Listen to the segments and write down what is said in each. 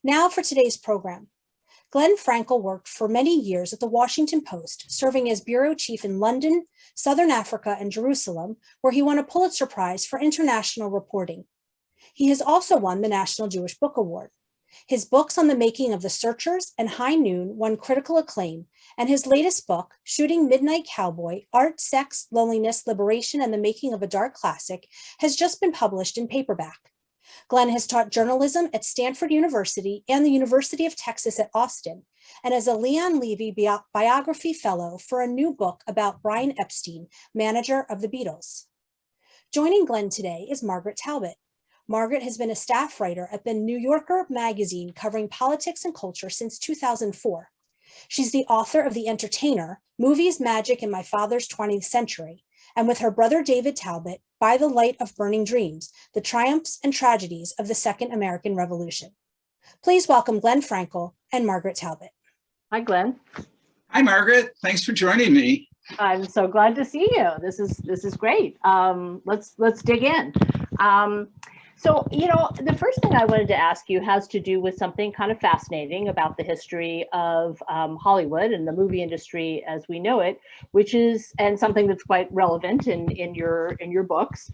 Now for today's program. Glenn Frankel worked for many years at the Washington Post, serving as bureau chief in London, Southern Africa, and Jerusalem, where he won a Pulitzer Prize for international reporting. He has also won the National Jewish Book Award. His books on the making of The Searchers and High Noon won critical acclaim, and his latest book, Shooting Midnight Cowboy, Art, Sex, Loneliness, Liberation, and the Making of a Dark Classic, has just been published in paperback. Glenn has taught journalism at Stanford University and the University of Texas at Austin, and is a Leon Levy biography fellow for a new book about Brian Epstein, manager of the Beatles. Joining Glenn today is Margaret Talbot. Margaret has been a staff writer at the New Yorker magazine covering politics and culture since 2004. She's the author of The Entertainer, Movies, Magic, and My Father's 20th Century, and with her brother David Talbot, By the Light of Burning Dreams, The Triumphs and Tragedies of the Second American Revolution. Please welcome Glenn Frankel and Margaret Talbot. Hi, Glenn. Hi, Margaret. Thanks for joining me. I'm so glad to see you. This is great. Let's dig in. So, the first thing I wanted to ask you has to do with something kind of fascinating about the history of Hollywood and the movie industry as we know it, which is, and something that's quite relevant in your books,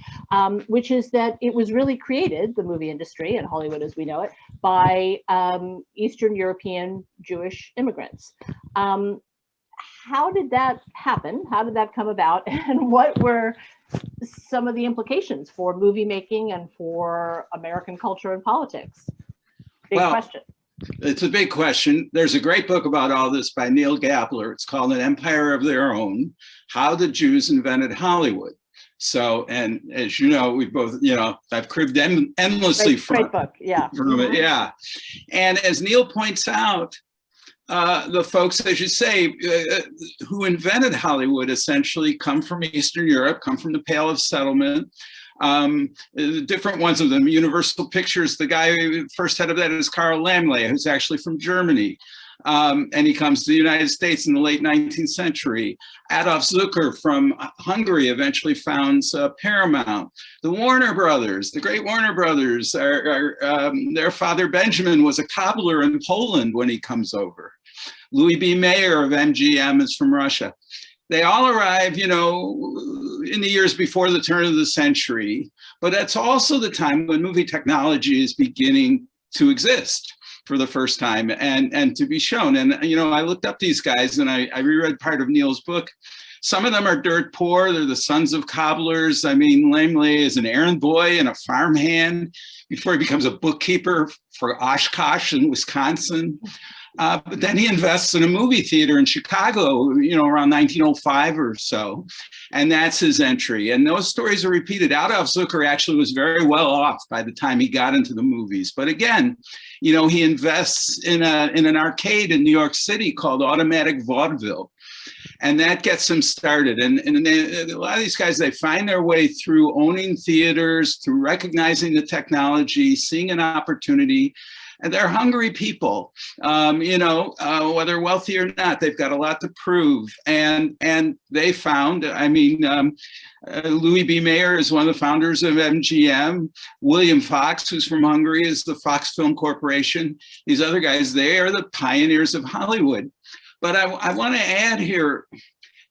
which is that it was really created, the movie industry and Hollywood as we know it, by Eastern European Jewish immigrants. How did that happen? How did that come about? And what were some of the implications for movie making and for American culture and politics? Big question. It's a big question. There's a great book about all this by Neil Gabler. It's called An Empire of Their Own, How the Jews Invented Hollywood. So, and as you know, we both, I've cribbed endlessly great book. Yeah. From it. Yeah. And as Neil points out, the folks, as you say, who invented Hollywood essentially come from Eastern Europe, come from the Pale of Settlement. Different ones of them. Universal Pictures, the guy first head of that is Karl Laemmle, who's actually from Germany. And he comes to the United States in the late 19th century. Adolf Zucker from Hungary eventually founds Paramount. The Warner Brothers, the great Warner Brothers, their father Benjamin was a cobbler in Poland when he comes over. Louis B. Mayer of MGM is from Russia. They all arrive, in the years before the turn of the century, but that's also the time when movie technology is beginning to exist for the first time and to be shown. And, I looked up these guys and I reread part of Neil's book. Some of them are dirt poor. They're the sons of cobblers. I mean, Laemmle is an errand boy and a farmhand before he becomes a bookkeeper for Oshkosh in Wisconsin. But then he invests in a movie theater in Chicago, around 1905 or so. And that's his entry. And those stories are repeated. Adolf Zucker actually was very well off by the time he got into the movies. But again, he invests in an arcade in New York City called Automatic Vaudeville. And that gets them started. And a lot of these guys, they find their way through owning theaters, through recognizing the technology, seeing an opportunity. And they're hungry people, whether wealthy or not, they've got a lot to prove. And they found, Louis B. Mayer is one of the founders of MGM. William Fox, who's from Hungary, is the Fox Film Corporation. These other guys, they are the pioneers of Hollywood. But I want to add here,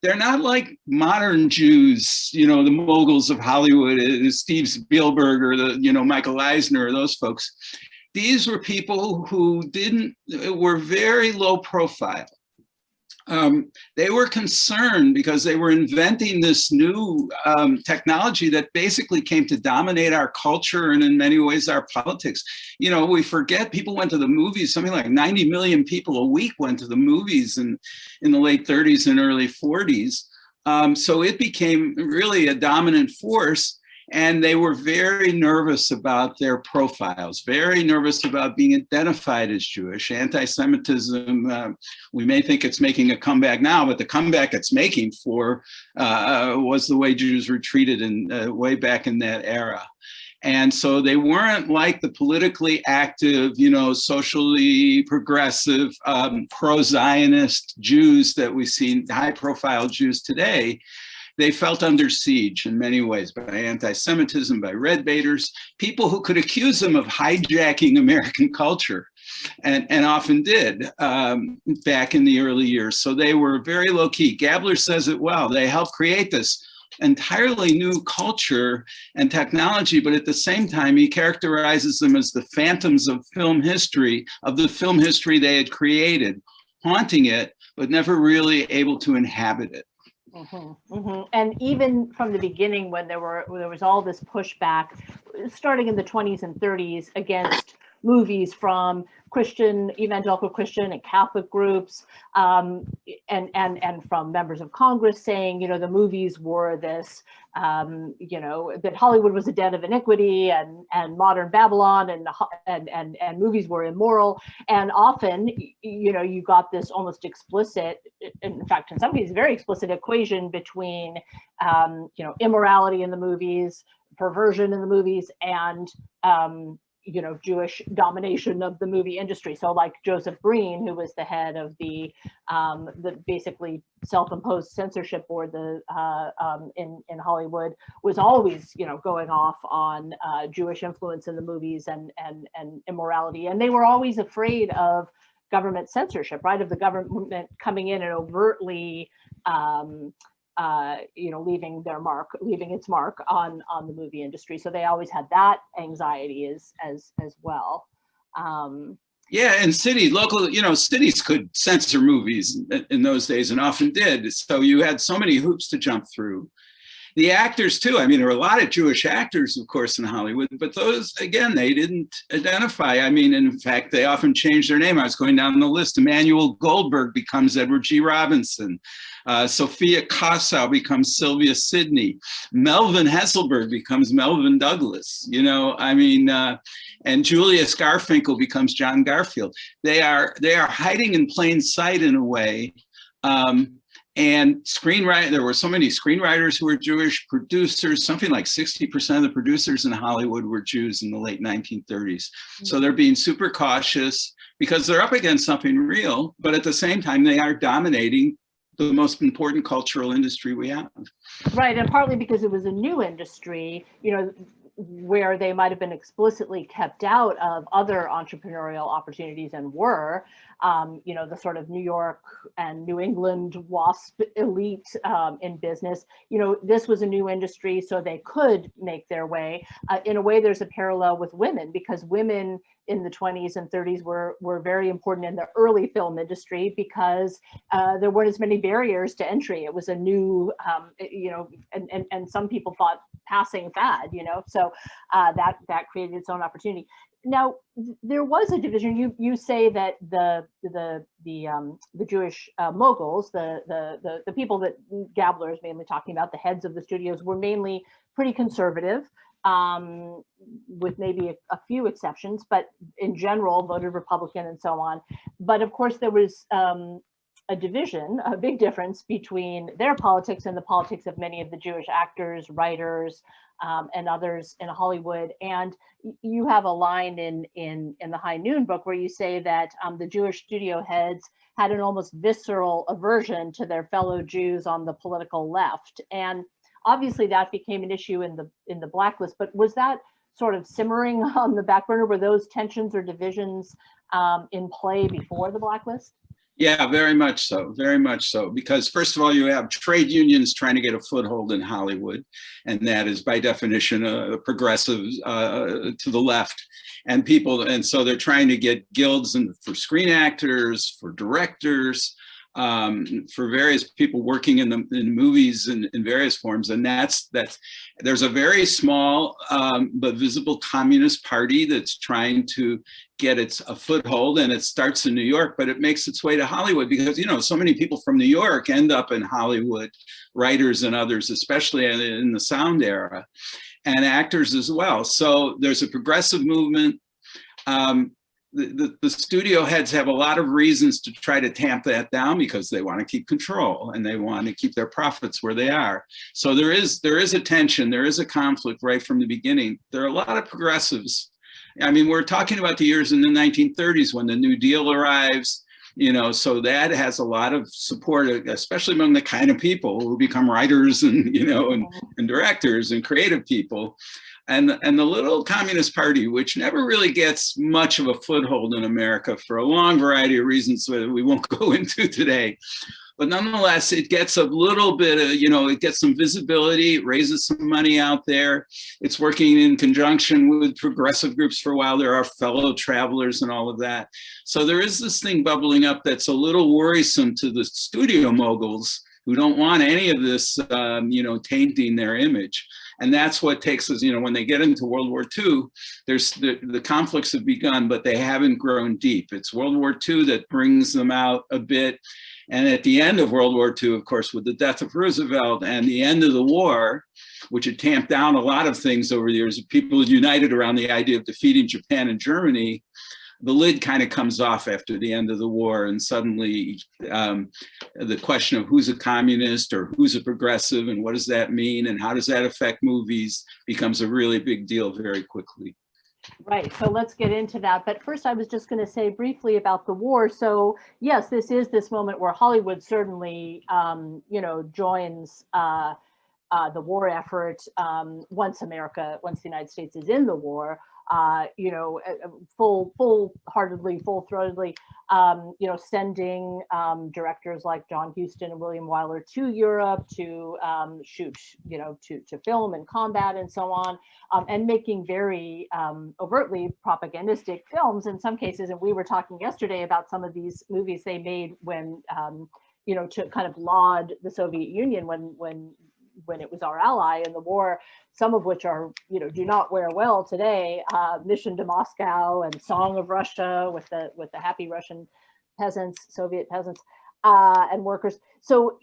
they're not like modern Jews, the moguls of Hollywood, Steve Spielberg or Michael Eisner or those folks. These were people who were very low profile. They were concerned because they were inventing this new technology that basically came to dominate our culture and in many ways our politics. We forget people went to the movies, something like 90 million people a week went to the movies in the late 30s and early 40s. So it became really a dominant force. And they were very nervous about their profiles, very nervous about being identified as Jewish. Anti-Semitism, we may think it's making a comeback now, but the comeback it's making was the way Jews were treated way back in that era. And so they weren't like the politically active, socially progressive, pro-Zionist Jews that we see, high-profile Jews today. they felt under siege in many ways by anti-Semitism, by red baiters, people who could accuse them of hijacking American culture, and often did back in the early years. So they were very low key. Gabler says it well. They helped create this entirely new culture and technology, but at the same time, he characterizes them as the phantoms of film history, of the film history they had created, haunting it, but never really able to inhabit it. And even from the beginning, when there was all this pushback, starting in the 20s and 30s, against movies from evangelical Christian and Catholic groups, and from members of Congress saying, the movies were this, that Hollywood was a den of iniquity and modern Babylon, and movies were immoral. And often, you got this almost explicit, in fact, in some cases, very explicit equation between, immorality in the movies, perversion in the movies, and Jewish domination of the movie industry. So like Joseph Breen, who was the head of the basically self-imposed censorship board in Hollywood, was always going off on Jewish influence in the movies and immorality. And they were always afraid of government censorship, right? Of the government coming in and overtly leaving its mark on the movie industry. So they always had that anxiety as well. Yeah, and cities could censor movies in those days, and often did. So you had so many hoops to jump through. The actors too. I mean, there were a lot of Jewish actors, of course, in Hollywood, but those, again, they didn't identify. I mean, in fact, they often changed their name. I was going down the list. Emmanuel Goldberg becomes Edward G. Robinson. Sophia Kossow becomes Sylvia Sidney. Melvin Hesselberg becomes Melvin Douglas. And Julius Garfinkel becomes John Garfield. They are hiding in plain sight in a way. And there were so many screenwriters who were Jewish, producers, something like 60% of the producers in Hollywood were Jews in the late 1930s. Mm-hmm. So they're being super cautious because they're up against something real, but at the same time, they are dominating the most important cultural industry we have. Right, and partly because it was a new industry, where they might have been explicitly kept out of other entrepreneurial opportunities and were, the sort of New York and New England WASP elite in business. This was a new industry, so they could make their way. In a way, there's a parallel with women, because women in the 20s and 30s were very important in the early film industry because there weren't as many barriers to entry. It was a new, and some people thought passing fad, so that created its own opportunity. Now, there was a division. You say that the Jewish moguls, the people that Gabler is mainly talking about, the heads of the studios, were mainly pretty conservative, with maybe a few exceptions, but in general voted Republican and so on. But of course, there was a division, a big difference between their politics and the politics of many of the Jewish actors, writers, and others in Hollywood. And you have a line in the High Noon book where you say that the Jewish studio heads had an almost visceral aversion to their fellow Jews on the political left. And obviously that became an issue in the Blacklist, but was that sort of simmering on the back burner? Were those tensions or divisions in play before the Blacklist? Yeah, very much so, very much so. Because first of all, you have trade unions trying to get a foothold in Hollywood, and that is by definition a progressive to the left. And so they're trying to get guilds for screen actors, for directors, for various people working in movies in various forms. And there's a very small but visible communist party that's trying to get a foothold, and it starts in New York, but it makes its way to Hollywood because, so many people from New York end up in Hollywood, writers and others, especially in the sound era, and actors as well. So there's a progressive movement. The studio heads have a lot of reasons to try to tamp that down because they want to keep control and they want to keep their profits where they are. So there is a tension, there is a conflict right from the beginning. There are a lot of progressives. I mean, we're talking about the years in the 1930s when the New Deal arrives, So that has a lot of support, especially among the kind of people who become writers and, and directors and creative people. And the little Communist Party, which never really gets much of a foothold in America for a long variety of reasons that we won't go into today. But nonetheless, it gets a little bit of, it gets some visibility, it raises some money out there. It's working in conjunction with progressive groups for a while. There are fellow travelers and all of that. So there is this thing bubbling up that's a little worrisome to the studio moguls who don't want any of this, tainting their image. And that's what takes us, when they get into World War II, there's the conflicts have begun, but they haven't grown deep. It's World War II that brings them out a bit. And at the end of World War II, of course, with the death of Roosevelt and the end of the war, which had tamped down a lot of things over the years, people united around the idea of defeating Japan and Germany, the lid kind of comes off after the end of the war. And suddenly the question of who's a communist or who's a progressive and what does that mean and how does that affect movies becomes a really big deal very quickly. Right. So let's get into that. But first, I was just going to say briefly about the war. So yes, this is this moment where Hollywood certainly, joins the war effort once the United States is in the war. Full-heartedly, full-throatedly, sending directors like John Huston and William Wyler to Europe to shoot, to film and combat and so on, and making very overtly propagandistic films in some cases. And we were talking yesterday about some of these movies they made when, to kind of laud the Soviet Union when it was our ally in the war, some of which are, do not wear well today. Mission to Moscow and Song of Russia with the happy Russian peasants, Soviet peasants and workers. So,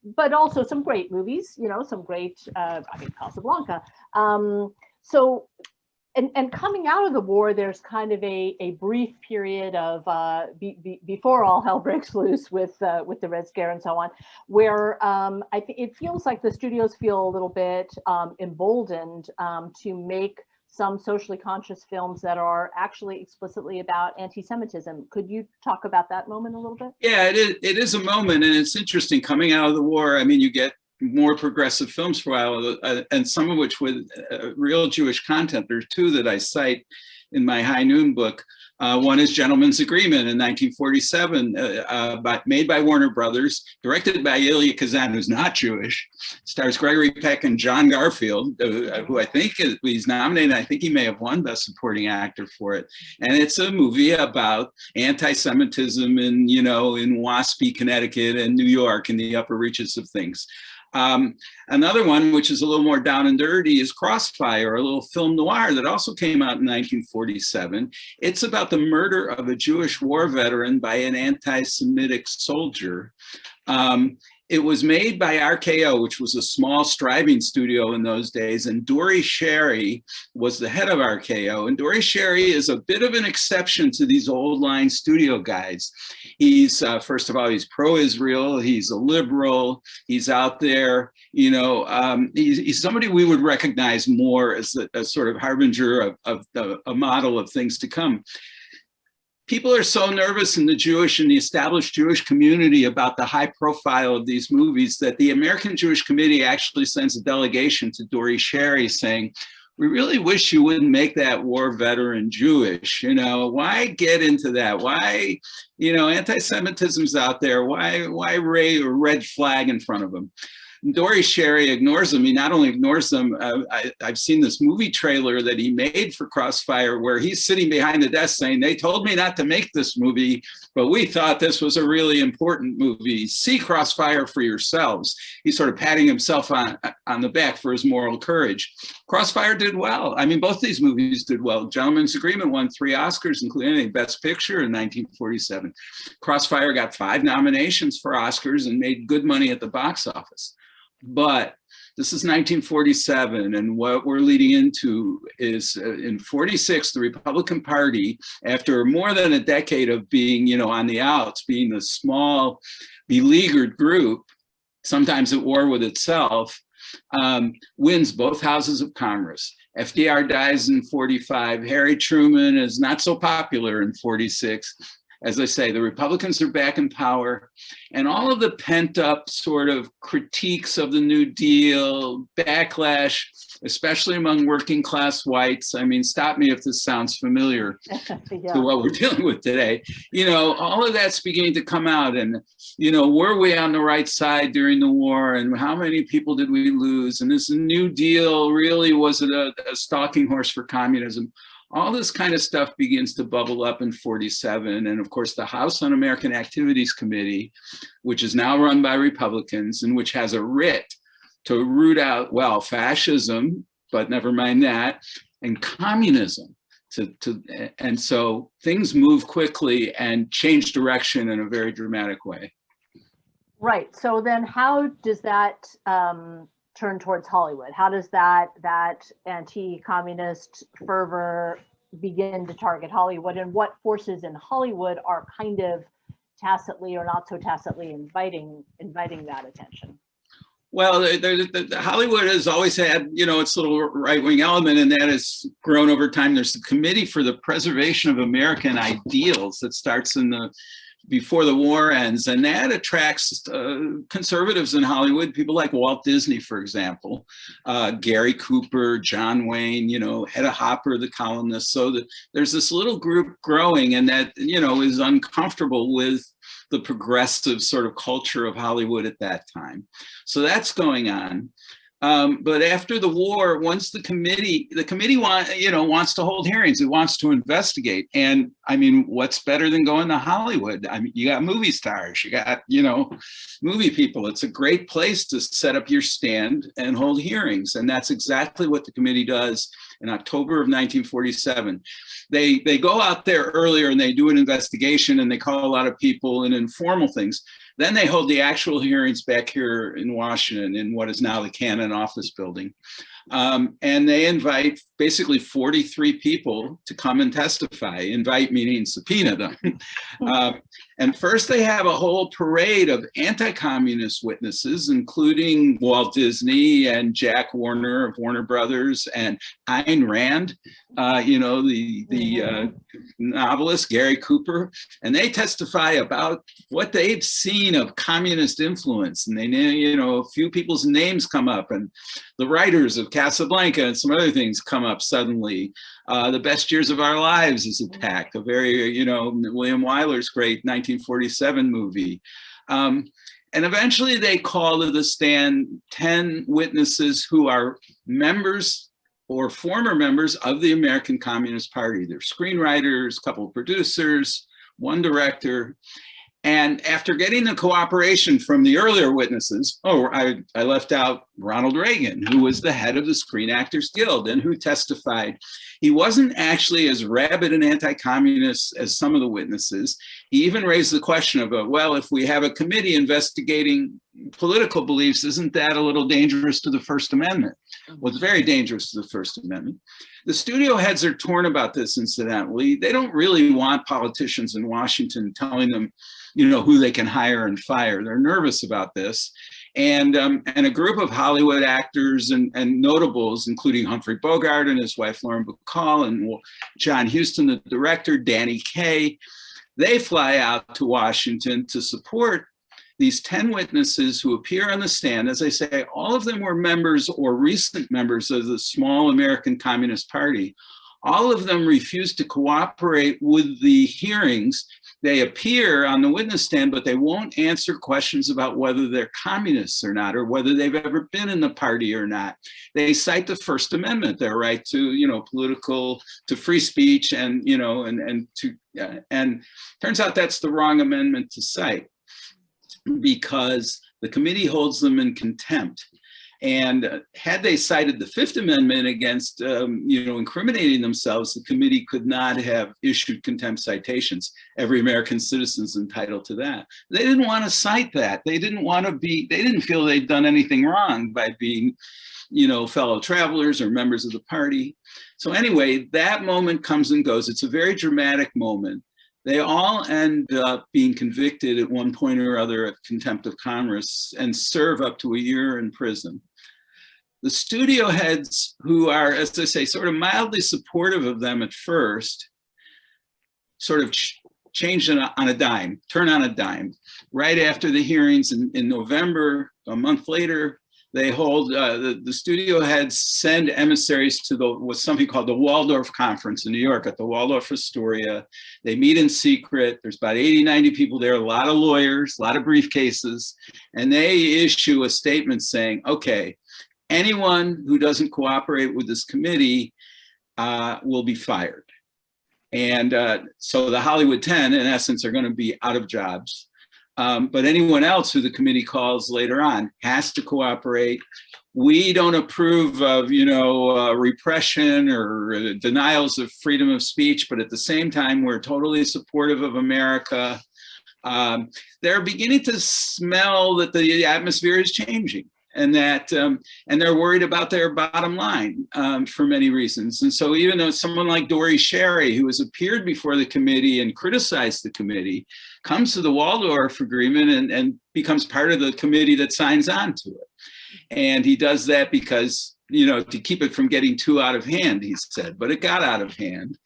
but also some great movies, some great, Casablanca. And coming out of the war, there's kind of a brief period of before all hell breaks loose with the Red Scare and so on, where I think it feels like the studios feel a little bit emboldened to make some socially conscious films that are actually explicitly about anti-Semitism. Could you talk about that moment a little bit? Yeah, it is a moment, and it's interesting coming out of the war. I mean, you get more progressive films for a while, and some of which with real Jewish content. There's two that I cite in my High Noon book. One is Gentleman's Agreement in 1947, made by Warner Brothers, directed by Elia Kazan, who's not Jewish, stars Gregory Peck and John Garfield, who I think he's nominated. I think he may have won Best Supporting Actor for it. And it's a movie about anti-Semitism in WASP, Connecticut and New York in the upper reaches of things. Another one, which is a little more down and dirty, is Crossfire, a little film noir that also came out in 1947. It's about the murder of a Jewish war veteran by an anti-Semitic soldier. It was made by RKO, which was a small striving studio in those days, and Dori Sherry was the head of RKO. And Dori Sherry is a bit of an exception to these old line studio guys. He's, first of all, he's pro-Israel, he's a liberal, he's out there, he's somebody we would recognize more as a sort of harbinger of a model of things to come. People are so nervous in the established Jewish community about the high profile of these movies that the American Jewish Committee actually sends a delegation to Dori Sherry saying, we really wish you wouldn't make that war veteran Jewish. Why get into that? Why, anti-Semitism's out there. Why raise a red flag in front of him? Dori Sherry ignores them. He not only ignores them, I've seen this movie trailer that he made for Crossfire where he's sitting behind the desk saying, they told me not to make this movie, but we thought this was a really important movie. See Crossfire for yourselves. He's sort of patting himself on the back for his moral courage. Crossfire did well. I mean, both these movies did well. Gentleman's Agreement won 3 Oscars, including Best Picture in 1947. Crossfire got 5 nominations for Oscars and made good money at the box office. But this is 1947, and what we're leading into is in 46, the Republican Party, after more than a decade of being, on the outs, being a small, beleaguered group, sometimes at war with itself, wins both houses of Congress. FDR dies in 45. Harry Truman is not so popular in 46. As I say, the Republicans are back in power, and all of the pent up sort of critiques of the New Deal, backlash, especially among working class whites. I mean, stop me if this sounds familiar to what we're dealing with today. You know, all of that's beginning to come out, and, you know, were we on the right side during the war, and how many people did we lose? And this New Deal, really, was it a stalking horse for communism? All this kind of stuff begins to bubble up in 47. And of course, the House Un-American Activities Committee, which is now run by Republicans and which has a writ to root out, well, fascism, but never mind that, and communism. And so things move quickly and change direction in a very dramatic way. Right. So then how does that turn towards Hollywood? How does that anti-communist fervor begin to target Hollywood, and what forces in Hollywood are kind of tacitly or not so tacitly inviting that attention? Well, the Hollywood has always had, you know, its little right-wing element, and that has grown over time. There's the Committee for the Preservation of American Ideals that starts before the war ends, and that attracts conservatives in Hollywood, people like Walt Disney, for example, Gary Cooper, John Wayne, you know, Hedda Hopper, the columnist. So there's this little group growing, and that, you know, is uncomfortable with the progressive sort of culture of Hollywood at that time. So that's going on. But after the war, once the committee wants to hold hearings, it wants to investigate. And I mean, what's better than going to Hollywood? I mean, you got movie stars, you got, you know, movie people. It's a great place to set up your stand and hold hearings. And that's exactly what the committee does in October of 1947. They go out there earlier and they do an investigation, and they call a lot of people and informal things. Then they hold the actual hearings back here in Washington in what is now the Cannon Office Building. And they invite basically 43 people to come and testify. Invite meaning subpoena them. And first they have a whole parade of anti-communist witnesses, including Walt Disney and Jack Warner of Warner Brothers and Ayn Rand, you know, the novelist Gary Cooper. And they testify about what they've seen of communist influence. And they, you know, a few people's names come up, and the writers of Casablanca and some other things come up suddenly. The Best Years of Our Lives is attacked, a very, you know, William Wyler's great 1947 movie. And eventually they call to the stand 10 witnesses who are members or former members of the American Communist Party. They're screenwriters, a couple of producers, one director. And after getting the cooperation from the earlier witnesses, I left out Ronald Reagan, who was the head of the Screen Actors Guild and who testified. He wasn't actually as rabid an anti-communist as some of the witnesses. He even raised the question of, well, if we have a committee investigating political beliefs, isn't that a little dangerous to the First Amendment? Well, it's very dangerous to the First Amendment. The studio heads are torn about this, incidentally. They don't really want politicians in Washington telling them, you know, who they can hire and fire. They're nervous about this. And a group of Hollywood actors and notables, including Humphrey Bogart and his wife, Lauren Bacall, and John Huston, the director, Danny Kaye, they fly out to Washington to support these 10 witnesses who appear on the stand. As I say, all of them were members or recent members of the small American Communist Party. All of them refused to cooperate with the hearings. They appear on the witness stand, but they won't answer questions about whether they're communists or not, or whether they've ever been in the party or not. They cite the First Amendment, their right to, you know, to free speech, and, you know, and turns out that's the wrong amendment to cite, because the committee holds them in contempt. And had they cited the Fifth Amendment against, you know, incriminating themselves, the committee could not have issued contempt citations. Every American citizen is entitled to that. They didn't want to cite that. They didn't feel they'd done anything wrong by being, you know, fellow travelers or members of the party. So anyway, that moment comes and goes. It's a very dramatic moment. They all end up being convicted at one point or other of contempt of Congress and serve up to a year in prison. The studio heads, who are, as I say, sort of mildly supportive of them at first, sort of changed on a dime, turn on a dime. Right after the hearings in November, a month later, they hold, the studio heads send emissaries to what's something called the Waldorf Conference in New York at the Waldorf Astoria. They meet in secret. There's about 80, 90 people there, a lot of lawyers, a lot of briefcases. And they issue a statement saying, okay, anyone who doesn't cooperate with this committee will be fired. And so the Hollywood 10, in essence, are going to be out of jobs. But anyone else who the committee calls later on has to cooperate. We don't approve of, repression or denials of freedom of speech, but at the same time, we're totally supportive of America. They're beginning to smell that the atmosphere is changing, and that, and they're worried about their bottom line for many reasons. And so even though someone like Dory Sherry, who has appeared before the committee and criticized the committee, comes to the Waldorf Agreement and becomes part of the committee that signs on to it. And he does that because, to keep it from getting too out of hand, he said, but it got out of hand.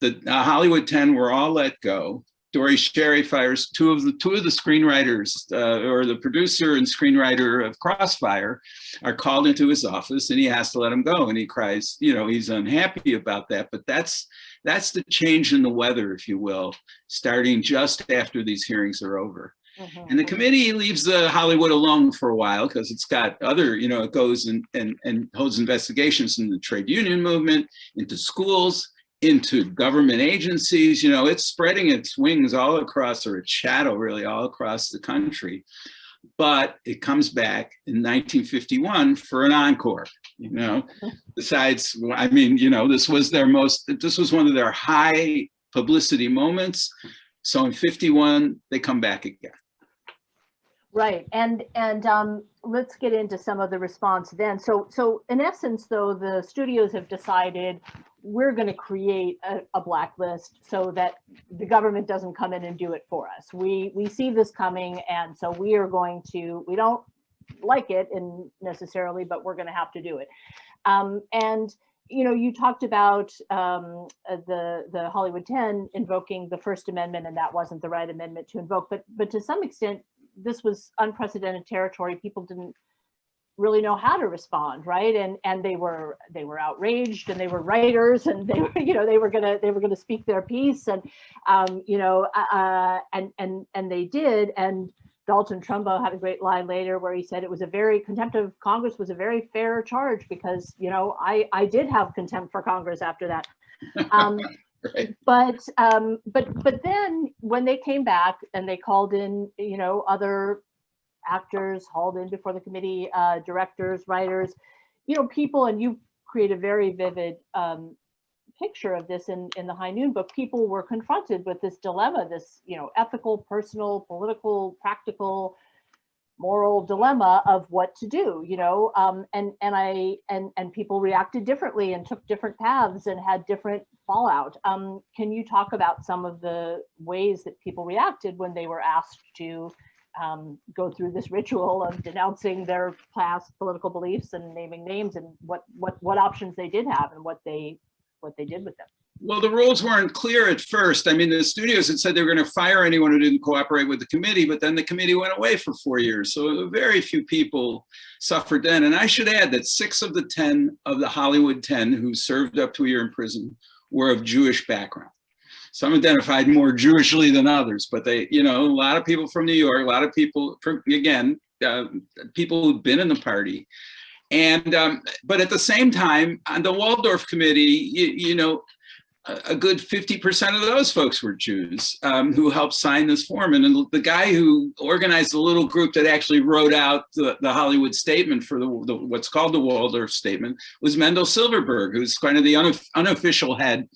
The Hollywood 10 were all let go. Dory Sherry fires two of the screenwriters, or the producer and screenwriter of Crossfire, are called into his office, and he has to let them go. And he cries, he's unhappy about that. But that's the change in the weather, if you will, starting just after these hearings are over. Mm-hmm. And the committee leaves the Hollywood alone for a while because it's got other, it goes and holds investigations in the trade union movement, into schools, into government agencies. It's spreading its wings all across, or its shadow really all across the country. But it comes back in 1951 for an encore, besides, this was one of their high publicity moments. So in 51, they come back again. Right. And let's get into some of the response then. So in essence, though, the studios have decided we're going to create a blacklist so that the government doesn't come in and do it for us. We see this coming, and so we don't like it necessarily, but we're going to have to do it. And you talked about the Hollywood 10 invoking the First Amendment, and that wasn't the right amendment to invoke. But to some extent, this was unprecedented territory. People didn't really know how to respond, right? And they were outraged, and they were writers, and they were gonna speak their piece, and and they did. And Dalton Trumbo had a great line later where he said contempt of Congress was a very fair charge, because I did have contempt for Congress after that. Right. But then when they came back and they called in, other actors, hauled in before the committee, directors, writers, people, and you create a very vivid picture of this in the High Noon book. People were confronted with this dilemma, this ethical, personal, political, practical, moral dilemma of what to do, and people reacted differently and took different paths and had different fallout. Can you talk about some of the ways that people reacted when they were asked to go through this ritual of denouncing their past political beliefs and naming names, and what options they did have and what they did with them? Well, the rules weren't clear at first. The studios had said they were going to fire anyone who didn't cooperate with the committee, but then the committee went away for 4 years. So very few people suffered then. And I should add that 6 of the 10 of the Hollywood 10 who served up to a year in prison were of Jewish background. Some identified more Jewishly than others, but they, a lot of people from New York, a lot of people, again, people who'd been in the party. And, but at the same time, on the Waldorf Committee, a good 50% of those folks were Jews who helped sign this form. And the guy who organized the little group that actually wrote out the Hollywood statement for the what's called the Waldorf Statement was Mendel Silverberg, who's kind of the unofficial head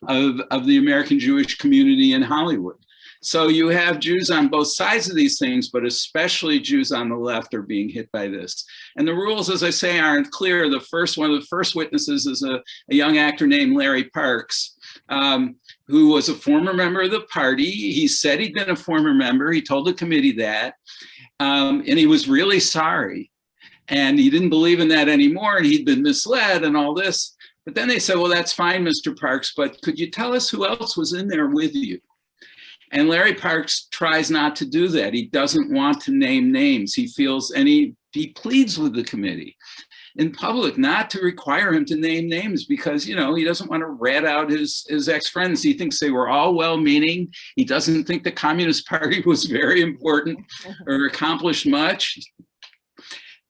of the American Jewish community in Hollywood. So you have Jews on both sides of these things, but especially Jews on the left are being hit by this. And the rules, as I say, aren't clear. One of the first witnesses is a young actor named Larry Parks, who was a former member of the party. He said he'd been a former member. He told the committee that, and he was really sorry. And he didn't believe in that anymore, and he'd been misled and all this. But then they said, well, that's fine, Mr. Parks, but could you tell us who else was in there with you? And Larry Parks tries not to do that. He doesn't want to name names. He feels, and he pleads with the committee in public not to require him to name names because, he doesn't want to rat out his ex-friends. He thinks they were all well-meaning. He doesn't think the Communist Party was very important or accomplished much.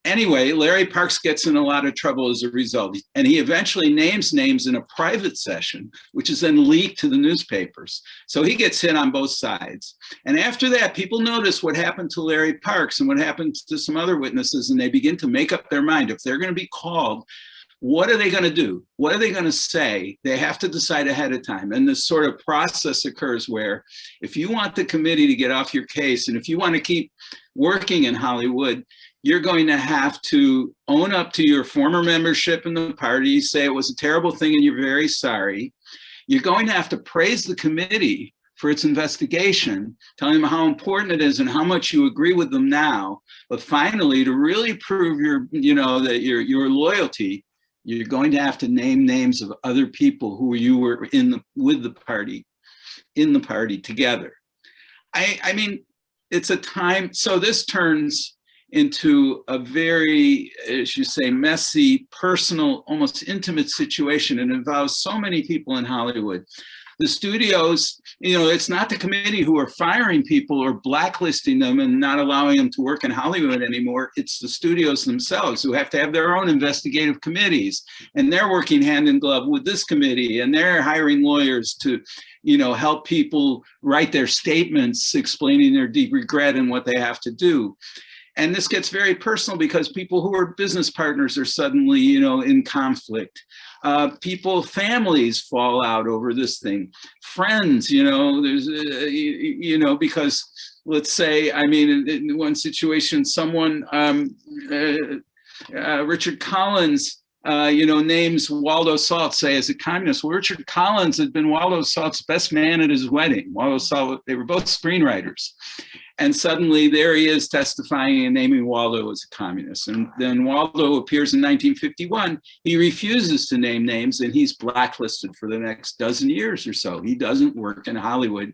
Anyway, Larry Parks gets in a lot of trouble as a result, and he eventually names names in a private session, which is then leaked to the newspapers. So he gets hit on both sides. And after that, people notice what happened to Larry Parks and what happened to some other witnesses, and they begin to make up their mind. If they're going to be called, what are they going to do? What are they going to say? They have to decide ahead of time. And this sort of process occurs where if you want the committee to get off your case, and if you want to keep working in Hollywood, you're going to have to own up to your former membership in the party, say it was a terrible thing and you're very sorry. You're going to have to praise the committee for its investigation, telling them how important it is and how much you agree with them now. But finally, to really prove your loyalty, you're going to have to name names of other people who you were with the party, in the party together. I mean, it's a time, so this turns into a very, as you say, messy, personal, almost intimate situation. It involves so many people in Hollywood. The studios, it's not the committee who are firing people or blacklisting them and not allowing them to work in Hollywood anymore. It's the studios themselves who have to have their own investigative committees. And they're working hand in glove with this committee, and they're hiring lawyers to, help people write their statements explaining their deep regret and what they have to do. And this gets very personal because people who are business partners are suddenly, in conflict. Families fall out over this thing. Friends, there's, because let's say, in one situation, someone, Richard Collins, names Waldo Salt, say, as a communist. Well, Richard Collins had been Waldo Salt's best man at his wedding. Waldo Salt, they were both screenwriters. And suddenly there he is testifying and naming Waldo as a communist. And then Waldo appears in 1951. He refuses to name names and he's blacklisted for the next dozen years or so. He doesn't work in Hollywood.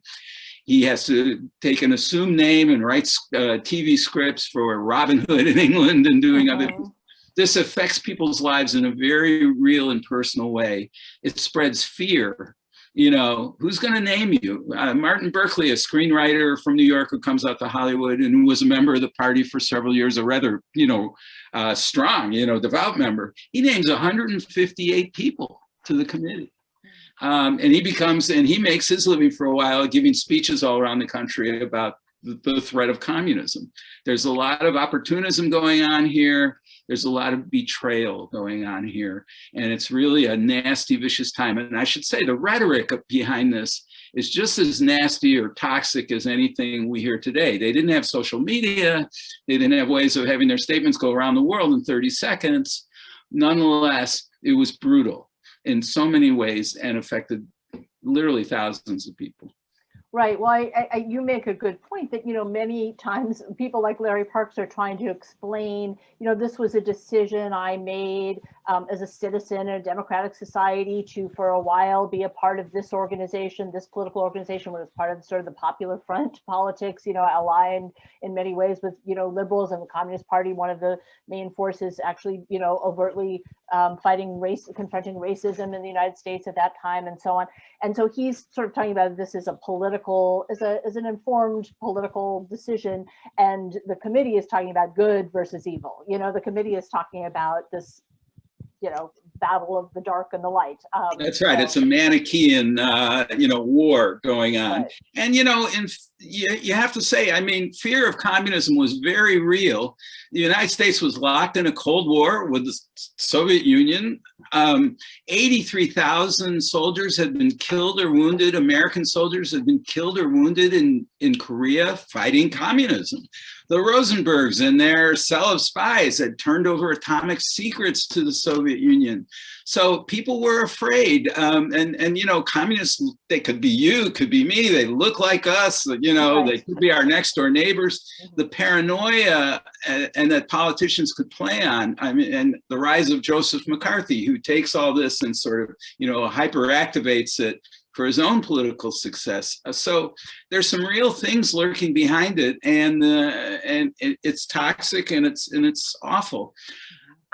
He has to take an assumed name and write TV scripts for Robin Hood in England and doing other things. This affects people's lives in a very real and personal way. It spreads fear. Who's going to name you? Martin Berkeley, a screenwriter from New York who comes out to Hollywood and who was a member of the party for several years, a rather, strong, devout member. He names 158 people to the committee. And he makes his living for a while giving speeches all around the country about the threat of communism. There's a lot of opportunism going on here. There's a lot of betrayal going on here. And it's really a nasty, vicious time. And I should say the rhetoric behind this is just as nasty or toxic as anything we hear today. They didn't have social media. They didn't have ways of having their statements go around the world in 30 seconds. Nonetheless, it was brutal in so many ways and affected literally thousands of people. Right. Well, you make a good point that, many times people like Larry Parks are trying to explain, this was a decision I made as a citizen in a democratic society to, for a while, be a part of this organization, this political organization, when it's part of sort of the Popular Front politics, aligned in many ways with, liberals and the Communist Party, one of the main forces actually, overtly confronting racism in the United States at that time and so on. And so he's sort of talking about this as as an informed political decision. And the committee is talking about good versus evil. The committee is talking about this, battle of the dark and the light. That's right. It's a Manichaean, war going on. Right. And, you have to say, fear of communism was very real. The United States was locked in a Cold War with the Soviet Union. 83,000 soldiers had been killed or wounded. American soldiers had been killed or wounded in Korea fighting communism. The Rosenbergs and their cell of spies had turned over atomic secrets to the Soviet Union. So people were afraid, and communists, they could be you, could be me, they look like us, they could be our next door neighbors. The paranoia and that politicians could play on, and the rise of Joseph McCarthy, who takes all this and sort of, hyperactivates it for his own political success. So there's some real things lurking behind it, and it's toxic and it's awful.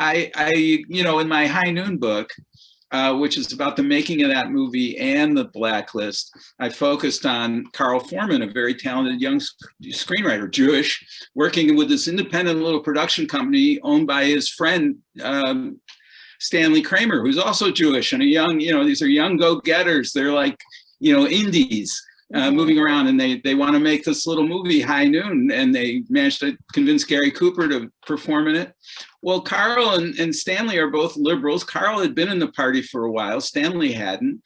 In my High Noon book, which is about the making of that movie and the Blacklist, I focused on Carl Foreman, a very talented young screenwriter, Jewish, working with this independent little production company owned by his friend, Stanley Kramer, who's also Jewish, and these are young go-getters. They're like, indies. Moving around, and they want to make this little movie, High Noon, and they managed to convince Gary Cooper to perform in it. Well, Carl and Stanley are both liberals. Carl had been in the party for a while. Stanley hadn't.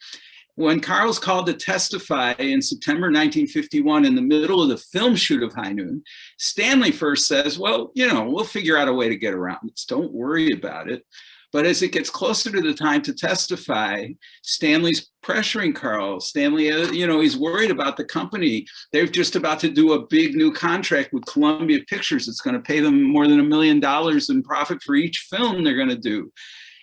When Carl's called to testify in September 1951 in the middle of the film shoot of High Noon, Stanley first says, well, we'll figure out a way to get around this. Don't worry about it. But as it gets closer to the time to testify, Stanley's pressuring Carl. Stanley, he's worried about the company. They're just about to do a big new contract with Columbia Pictures. It's going to pay them more than $1 million in profit for each film they're going to do.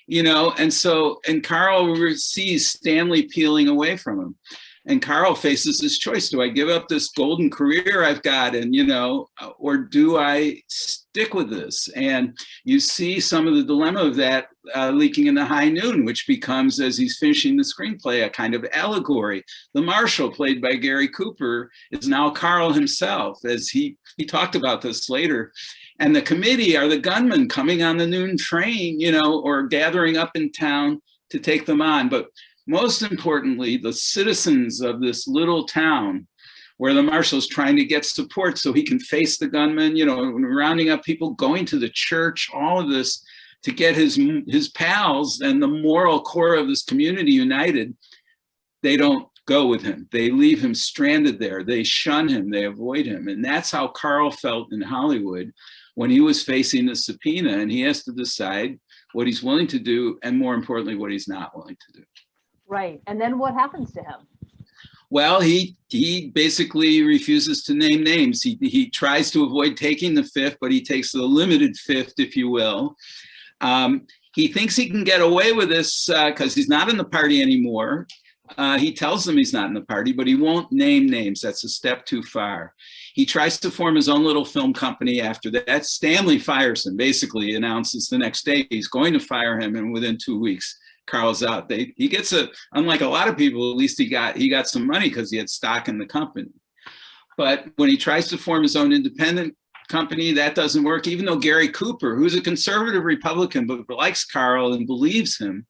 And Carl sees Stanley peeling away from him. And Carl faces this choice. Do I give up this golden career I've got or do I stick with this? And you see some of the dilemma of that leaking in the High Noon, which becomes, as he's finishing the screenplay, a kind of allegory. The marshal, played by Gary Cooper, is now Carl himself, as he talked about this later. And the committee are the gunmen coming on the noon train, or gathering up in town to take them on. But most importantly, the citizens of this little town where the marshal's trying to get support so he can face the gunmen, rounding up people, going to the church, all of this to get his pals and the moral core of this community united. They don't go with him. They leave him stranded there. They shun him. They avoid him. And that's how Carl felt in Hollywood when he was facing the subpoena, and he has to decide what he's willing to do and, more importantly, what he's not willing to do. Right. And then what happens to him? Well, he basically refuses to name names. He tries to avoid taking the fifth, but he takes the limited fifth, if you will. He thinks he can get away with this because he's not in the party anymore. He tells them he's not in the party, but he won't name names. That's a step too far. He tries to form his own little film company after that. Stanley fires him, basically announces the next day he's going to fire him, and within 2 weeks, Carl's out. He gets unlike a lot of people, at least he got some money because he had stock in the company. But when he tries to form his own independent company, that doesn't work, even though Gary Cooper, who's a conservative Republican, but likes Carl and believes him,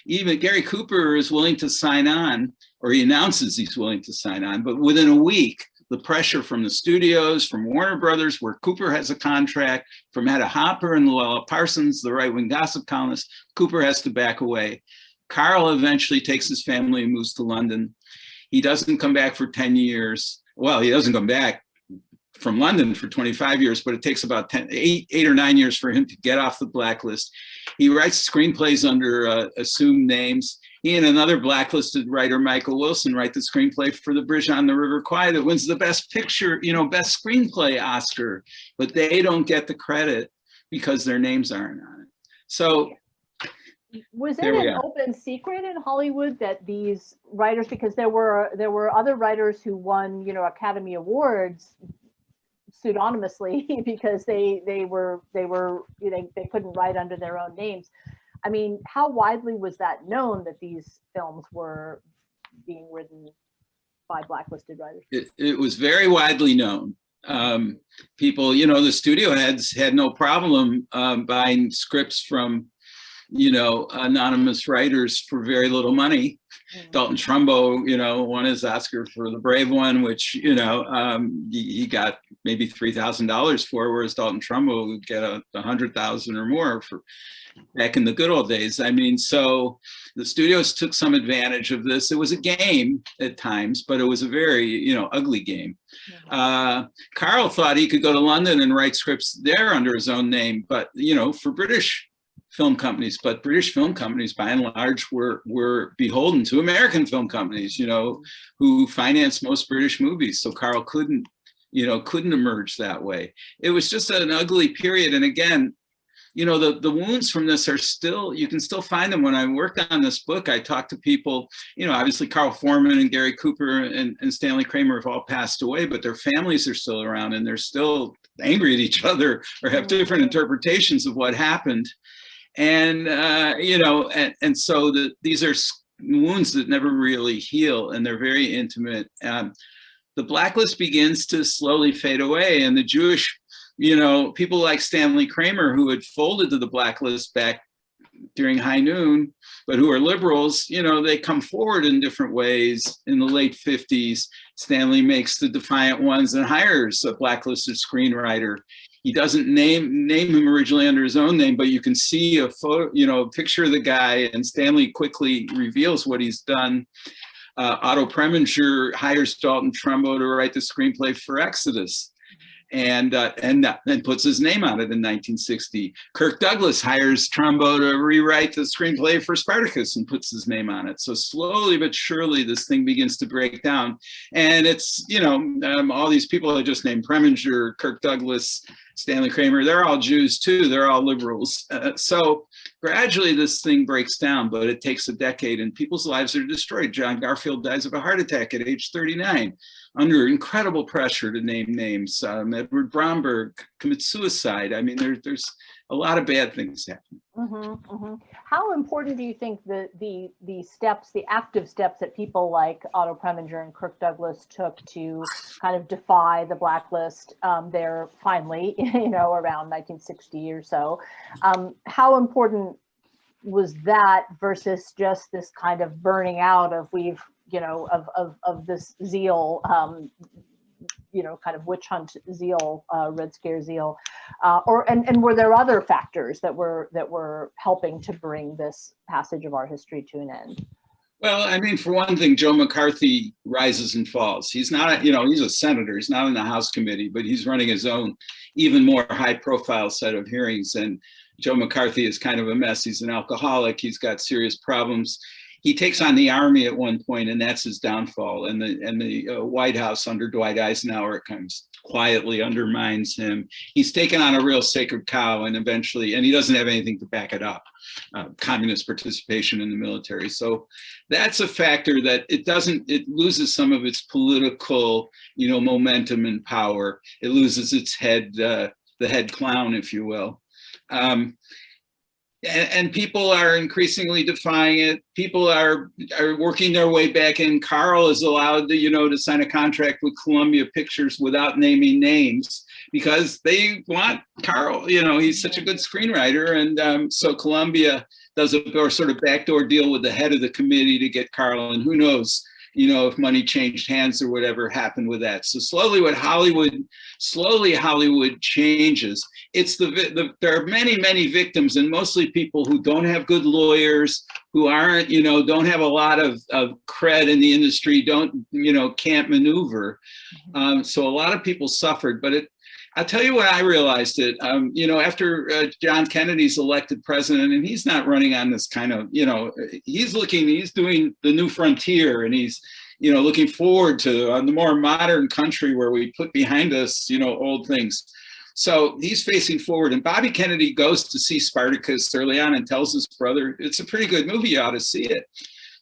even Gary Cooper is willing to sign on, or he announces he's willing to sign on. But within a week, the pressure from the studios, from Warner Brothers, where Cooper has a contract, from Etta Hopper and Luella Parsons, the right-wing gossip columnist, Cooper has to back away. Carl eventually takes his family and moves to London. He doesn't come back for 10 years. Well, he doesn't come back from London for 25 years, but it takes about 8 or 9 years for him to get off the blacklist. He writes screenplays under assumed names. He and another blacklisted writer, Michael Wilson, write the screenplay for The Bridge on the River Kwai that wins the best picture, best screenplay Oscar, but they don't get the credit because their names aren't on it. So was it an open secret in Hollywood that these writers, because there were other writers who won, Academy Awards pseudonymously because they couldn't write under their own names. I mean, how widely was that known that these films were being written by blacklisted writers? It was very widely known. People, the studio heads had no problem buying scripts from, anonymous writers for very little money. Mm-hmm. Dalton Trumbo, won his Oscar for The Brave One, which, he got maybe $3,000 for, whereas Dalton Trumbo would get $100,000 or more for back in the good old days. I mean, so the studios took some advantage of this. It was a game at times, but it was a very, ugly game. Mm-hmm. Carl thought he could go to London and write scripts there under his own name, but, for British film companies, but British film companies, by and large, were beholden to American film companies, who financed most British movies. So Carl couldn't emerge that way. It was just an ugly period. And again, the wounds from this are still, you can still find them. When I worked on this book, I talked to people, obviously Carl Foreman and Gary Cooper and Stanley Kramer have all passed away, but their families are still around and they're still angry at each other or have different interpretations of what happened. And, so these are wounds that never really heal, and they're very intimate. The Blacklist begins to slowly fade away, and the Jewish, people like Stanley Kramer, who had folded to the Blacklist back during High Noon, but who are liberals, they come forward in different ways. In the late 50s, Stanley makes the Defiant Ones and hires a blacklisted screenwriter. He doesn't name him originally under his own name, but you can see a photo, a picture of the guy, and Stanley quickly reveals what he's done. Otto Preminger hires Dalton Trumbo to write the screenplay for Exodus, and puts his name on it in 1960. Kirk Douglas hires Trumbo to rewrite the screenplay for Spartacus and puts his name on it. So slowly but surely, this thing begins to break down. And it's, all these people I just named, Preminger, Kirk Douglas, Stanley Kramer, they're all Jews too. They're all liberals. So gradually this thing breaks down, but it takes a decade and people's lives are destroyed. John Garfield dies of a heart attack at age 39 under incredible pressure to name names. Edward Bromberg commits suicide. I mean, there's a lot of bad things happening. Mm-hmm, mm-hmm. How important do you think the steps, the active steps that people like Otto Preminger and Kirk Douglas took to kind of defy the blacklist there finally, around 1960 or so? How important was that versus just this kind of burning out of of this zeal, kind of witch hunt zeal, Red Scare zeal, and were there other factors that were helping to bring this passage of our history to an end? Well, I mean, for one thing, Joe McCarthy rises and falls. He's not, he's a senator. He's not in the House committee, but he's running his own, even more high-profile set of hearings. And Joe McCarthy is kind of a mess. He's an alcoholic. He's got serious problems. He takes on the army at one point, and that's his downfall. And the White House under Dwight Eisenhower comes quietly undermines him. He's taken on a real sacred cow, and eventually, and he doesn't have anything to back it up. Communist participation in the military. So that's a factor that it loses some of its political, momentum and power. It loses its head, the head clown, if you will. And people are increasingly defying it. People are working their way back in. Carl is allowed to, to sign a contract with Columbia Pictures without naming names because they want Carl, he's such a good screenwriter. And so Columbia does a sort of backdoor deal with the head of the committee to get Carl, and who knows, if money changed hands or whatever happened with that. So slowly Hollywood changes. It's there are many, many victims, and mostly people who don't have good lawyers, who aren't, don't have a lot of cred in the industry, can't maneuver. So a lot of people suffered, but I'll tell you what I realized after John Kennedy's elected president, and he's not running on this kind of, he's doing the new frontier, and he's, looking forward to the more modern country where we put behind us, old things. So he's facing forward, and Bobby Kennedy goes to see Spartacus early on and tells his brother, it's a pretty good movie, you ought to see it.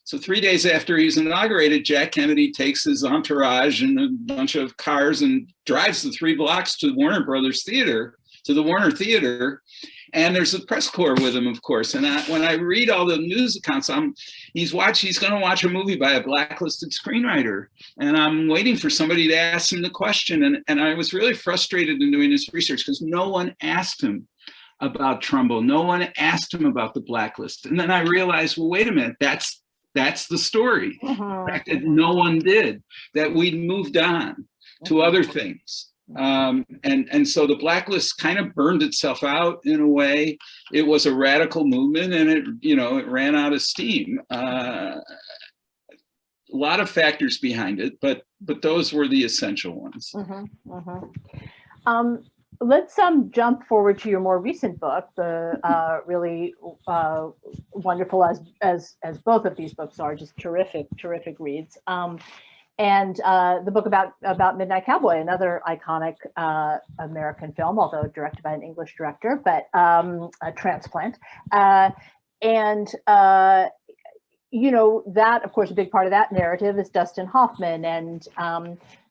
So 3 days after he's inaugurated, Jack Kennedy takes his entourage and a bunch of cars and drives the 3 blocks to Warner Brothers Theater, to the Warner Theater. And there's a press corps with him, of course. And when I read all the news accounts, he's going to watch a movie by a blacklisted screenwriter. And I'm waiting for somebody to ask him the question. And I was really frustrated in doing this research because no one asked him about Trumbo. No one asked him about the blacklist. And then I realized, well, wait a minute, that's the story. The fact that no one did, that we'd moved on to other things. And so the blacklist kind of burned itself out in a way. It was a radical movement, and it ran out of steam. A lot of factors behind it, but those were the essential ones. let's jump forward to your more recent book, the really wonderful as both of these books are, just terrific reads. And the book about Midnight Cowboy, another iconic American film, although directed by an English director, but a transplant. And you know, that, of course, a big part of that narrative is Dustin Hoffman, and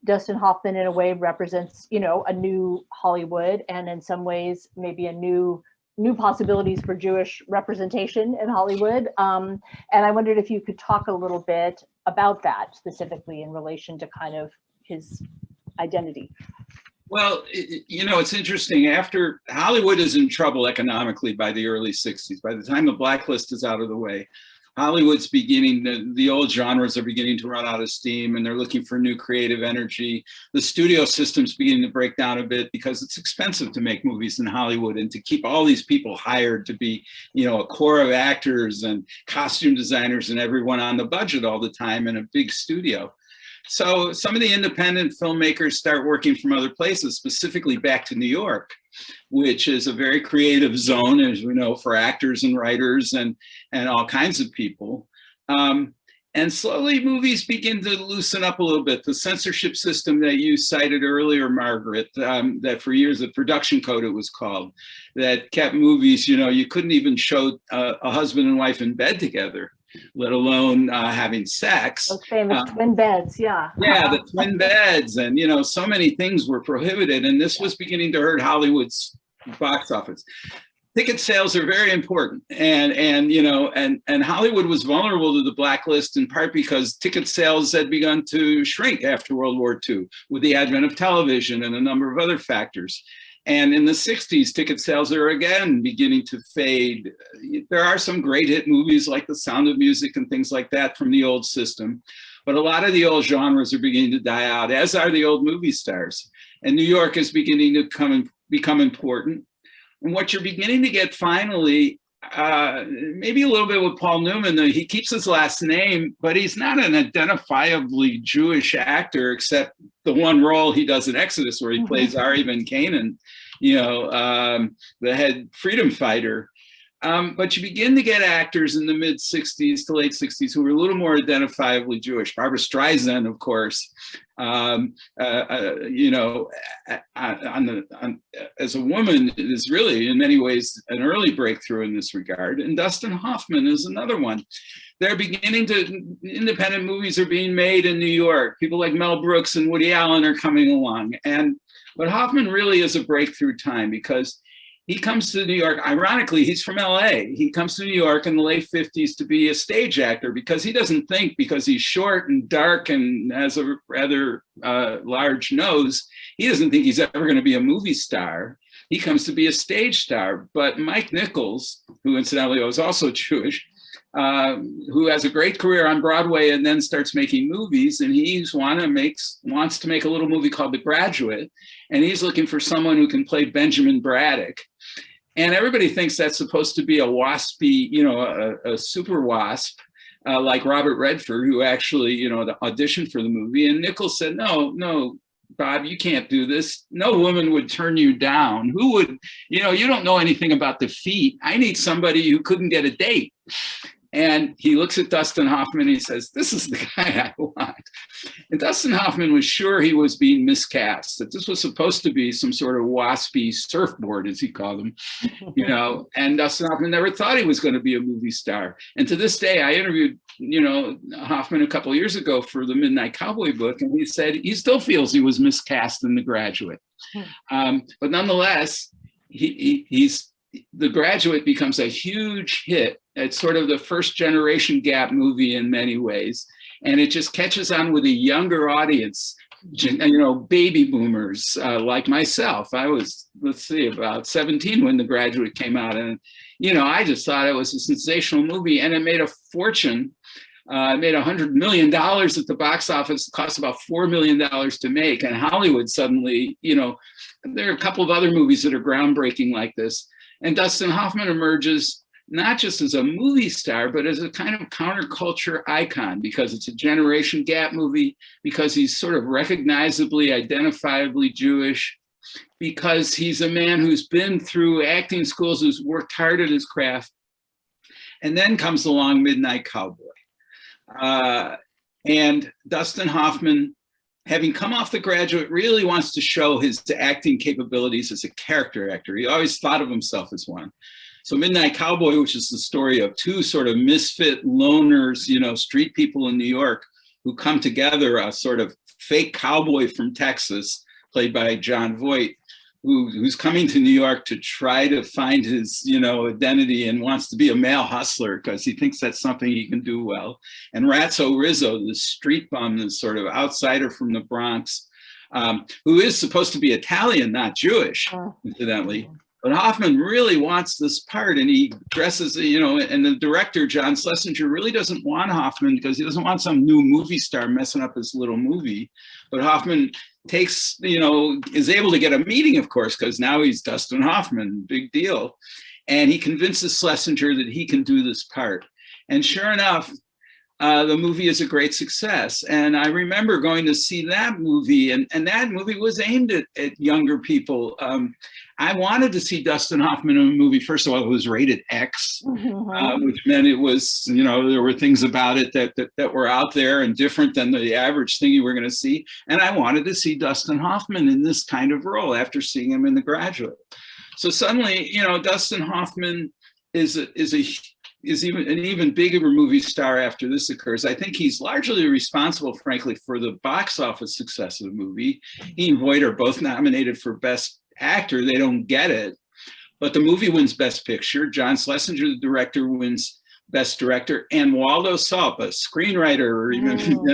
Dustin Hoffman in a way represents, you know, a new Hollywood, and in some ways maybe a new possibilities for Jewish representation in Hollywood. And I wondered if you could talk a little bit about that, specifically in relation to kind of his identity. Well, you know, it's interesting. After Hollywood is in trouble economically by the early 60s, by the time the Blacklist is out of the way, Hollywood's beginning, the old genres are beginning to run out of steam, and they're looking for new creative energy. The studio system's beginning to break down a bit because it's expensive to make movies in Hollywood, and to keep all these people hired to be, you know, a core of actors and costume designers and everyone on the budget all the time in a big studio. So some of the independent filmmakers start working from other places, specifically back to New York, which is a very creative zone, as we know, for actors and writers and all kinds of people. And slowly movies begin to loosen up a little bit. The censorship system that you cited earlier, Margaret, that for years, the production code it was called, that kept movies, you know, you couldn't even show a husband and wife in bed together, let alone having sex. Those famous twin beds, yeah. Yeah, the twin beds, and, you know, so many things were prohibited, and this was beginning to hurt Hollywood's box office. Ticket sales are very important, and you know, and Hollywood was vulnerable to the Blacklist in part because ticket sales had begun to shrink after World War II with the advent of television and a number of other factors. And in the 60s, ticket sales are again beginning to fade. There are some great hit movies like The Sound of Music and things like that from the old system, but a lot of the old genres are beginning to die out, as are the old movie stars. And New York is beginning to become important. And what you're beginning to get finally, maybe a little bit with Paul Newman, he keeps his last name, but he's not an identifiably Jewish actor, except the one role he does in Exodus, where he plays Ari Ben Canaan, you know, the head freedom fighter. But you begin to get actors in the mid 60s to late 60s who were a little more identifiably Jewish. Barbra Streisand, of course, you know, as a woman is really in many ways an early breakthrough in this regard. And Dustin Hoffman is another one. They're beginning to, independent movies are being made in New York. People like Mel Brooks and Woody Allen are coming along. But Hoffman really is a breakthrough time because he comes to New York, ironically, he's from LA. He comes to New York in the late 50s to be a stage actor because he doesn't think, because he's short and dark and has a rather large nose, he doesn't think he's ever going to be a movie star. He comes to be a stage star. But Mike Nichols, who incidentally was also Jewish, who has a great career on Broadway and then starts making movies, and he wants to make a little movie called The Graduate, and he's looking for someone who can play Benjamin Braddock. And everybody thinks that's supposed to be a waspy, you know, a super wasp, like Robert Redford, who actually, you know, auditioned for the movie. And Nichols said, no, Bob, you can't do this. No woman would turn you down. Who would, you know, you don't know anything about defeat. I need somebody who couldn't get a date. And he looks at Dustin Hoffman and he says, this is the guy I want. And Dustin Hoffman was sure he was being miscast, that this was supposed to be some sort of waspy surfboard, as he called them, you know, and Dustin Hoffman never thought he was going to be a movie star. And to this day, I interviewed, you know, Hoffman a couple of years ago for the Midnight Cowboy book, and he said he still feels he was miscast in The Graduate. But nonetheless, The Graduate becomes a huge hit. It's sort of the first generation gap movie in many ways. And it just catches on with a younger audience, you know, baby boomers like myself. I was, about 17 when The Graduate came out. And, you know, I just thought it was a sensational movie, and it made a fortune. It made $100 million at the box office. It cost about $4 million to make. And Hollywood suddenly, you know, there are a couple of other movies that are groundbreaking like this. And Dustin Hoffman emerges not just as a movie star, but as a kind of counterculture icon, because it's a generation gap movie, because he's sort of recognizably, identifiably Jewish. because he's a man who's been through acting schools, who's worked hard at his craft. And then comes along Midnight Cowboy. And Dustin Hoffman, having come off The Graduate, really wants to show his acting capabilities as a character actor. He always thought of himself as one. So Midnight Cowboy, which is the story of two sort of misfit loners, street people in New York who come together, a sort of fake cowboy from Texas, played by Jon Voight, who's coming to New York to try to find his, identity and wants to be a male hustler because he thinks that's something he can do well. And Ratso Rizzo, the street bum, this sort of outsider from the Bronx, who is supposed to be Italian, not Jewish, incidentally. But Hoffman really wants this part, and he dresses, and the director, John Schlesinger, really doesn't want Hoffman because he doesn't want some new movie star messing up his little movie. But Hoffman takes, is able to get a meeting, of course, because now he's Dustin Hoffman, big deal. And he convinces Schlesinger that he can do this part. And sure enough, the movie is a great success. And I remember going to see that movie, and that movie was aimed at younger people. I wanted to see Dustin Hoffman in a movie. First of all, it was rated X, which meant it was, there were things about it that were out there and different than the average thing you were going to see. And I wanted to see Dustin Hoffman in this kind of role after seeing him in The Graduate. So suddenly, Dustin Hoffman is even an even bigger movie star after this occurs. I think he's largely responsible, frankly, for the box office success of the movie. He and Voight are both nominated for Best Actor. They don't get it, but the movie wins Best Picture. John Schlesinger, the director, wins Best Director, and Waldo Salp, a screenwriter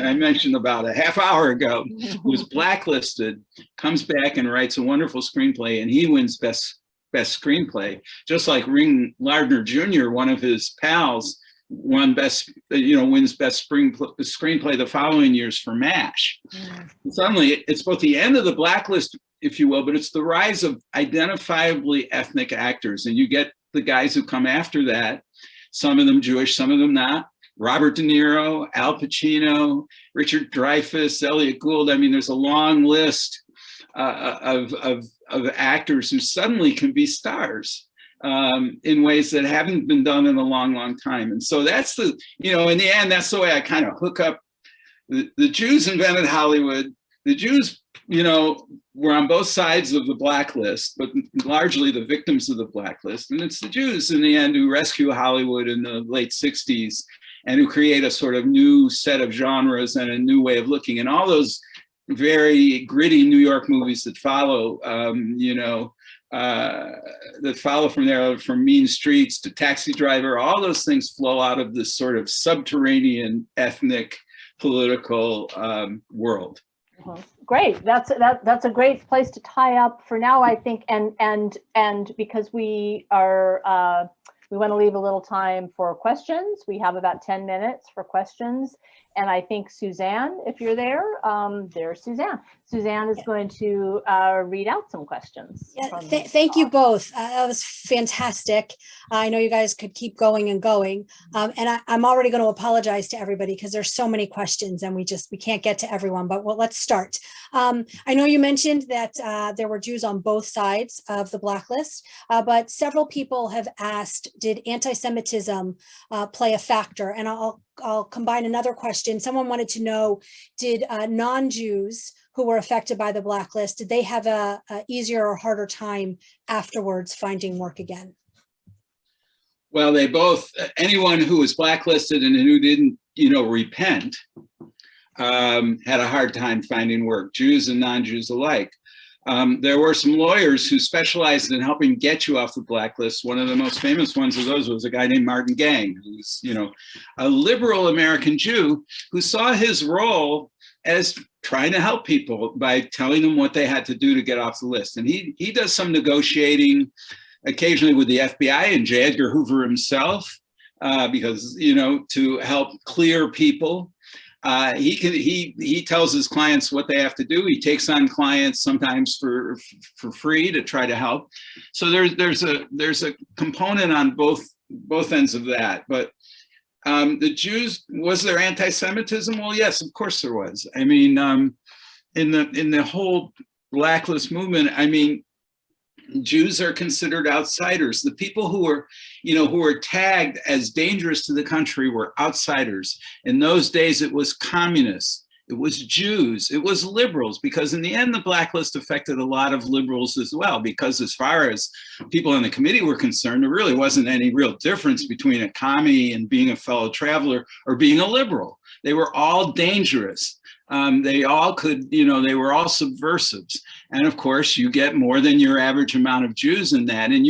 I mentioned about a half hour ago, who was blacklisted, comes back and writes a wonderful screenplay, and he wins Best Screenplay, just like Ring Lardner Jr., one of his pals, wins Best Screenplay the following years for MASH. Suddenly, it's both the end of the blacklist, if you will, but it's the rise of identifiably ethnic actors. And you get the guys who come after that, some of them Jewish, some of them not. Robert De Niro, Al Pacino, Richard Dreyfuss, Elliot Gould. I mean, there's a long list of actors who suddenly can be stars in ways that haven't been done in a long, long time. And so that's in the end, that's the way I kind of hook up. The Jews invented Hollywood. The Jews, were on both sides of the blacklist, but largely the victims of the blacklist. And it's the Jews in the end who rescue Hollywood in the late 60s and who create a sort of new set of genres and a new way of looking. And all those very gritty New York movies that follow, that follow from there, from Mean Streets to Taxi Driver, all those things flow out of this sort of subterranean ethnic political world. Great. That's a great place to tie up for now, I think. And because we are, we want to leave a little time for questions. We have about 10 minutes for questions. And I think Suzanne, if you're there, there's Suzanne. Suzanne is going to read out some questions. Yeah, thank you both. That was fantastic. I know you guys could keep going and going. And I'm already going to apologize to everybody because there's so many questions and we can't get to everyone, but let's start. I know you mentioned that there were Jews on both sides of the blacklist, but several people have asked, did anti-Semitism play a factor? And I'll combine another question. Someone wanted to know, did non-Jews who were affected by the blacklist, did they have a easier or harder time afterwards finding work again? Well, they both, anyone who was blacklisted and who didn't, repent, had a hard time finding work, Jews and non-Jews alike. There were some lawyers who specialized in helping get you off the blacklist. One of the most famous ones of those was a guy named Martin Gang, who's, a liberal American Jew who saw his role as trying to help people by telling them what they had to do to get off the list. And he does some negotiating occasionally with the FBI and J. Edgar Hoover himself, because, to help clear people. He tells his clients what they have to do. He takes on clients sometimes for free to try to help. So there's a component on both ends of that. But the Jews, was there anti-Semitism? Well, yes, of course there was. I mean, in the whole Blacklist movement, I mean, Jews are considered outsiders. The people who were tagged as dangerous to the country were outsiders. In those days, it was communists, it was Jews, it was liberals, because in the end, the blacklist affected a lot of liberals as well, because as far as people in the committee were concerned, there really wasn't any real difference between a commie and being a fellow traveler or being a liberal. They were all dangerous. They all could, they were all subversives. And of course, you get more than your average amount of Jews in that. And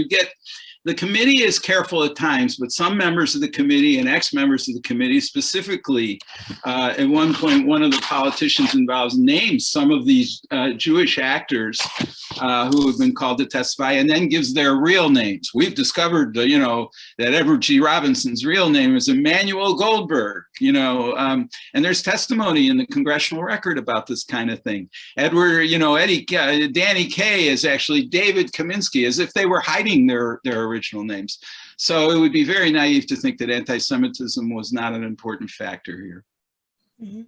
the committee is careful at times, but some members of the committee and ex-members of the committee specifically, at one point, one of the politicians involved named some of these Jewish actors who have been called to testify, and then gives their real names. We've discovered, that Edward G. Robinson's real name is Emmanuel Goldberg, and there's testimony in the congressional record about this kind of thing. Danny Kaye is actually David Kaminsky, as if they were hiding their original names. So it would be very naive to think that anti-Semitism was not an important factor here. Mm-hmm.